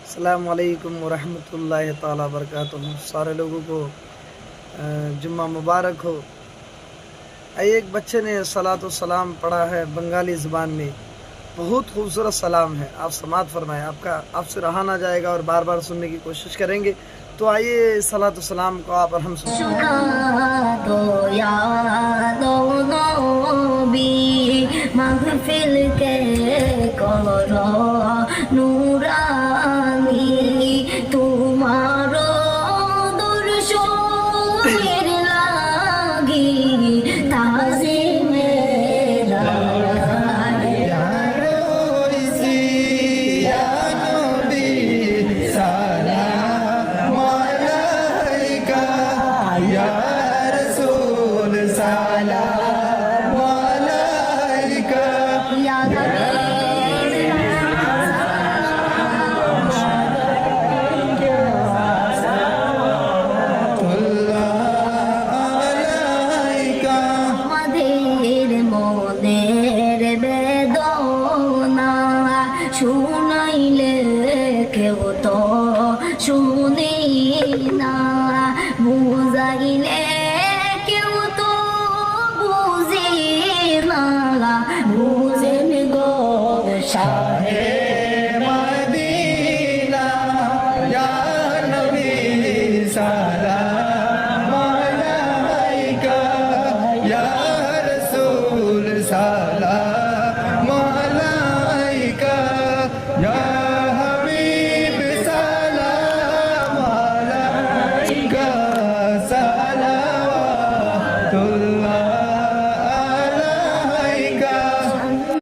अस्सलाम वालेकुम वरहमतुल्लाहि ताला बरकातुहू। सारे लोगों को जुम्मा मुबारक हो। एक बच्चे ने सलातो सलाम पढ़ा है बंगाली ज़बान में। बहुत खूबसूरत सलाम है, आप समात फरमाएं। आपसे रहा ना जाएगा और बार बार सुनने की कोशिश करेंगे। तो आइए सलातो सलाम को आप और हम महफिल के करो नूरानी तुम्हारो दुर्शोर लागी ताज़ीमे শুনাইলে কেউ তো শুনি না, বুঝাইলে কেউ তো বুঝি না, বুঝেন গো সাহেব।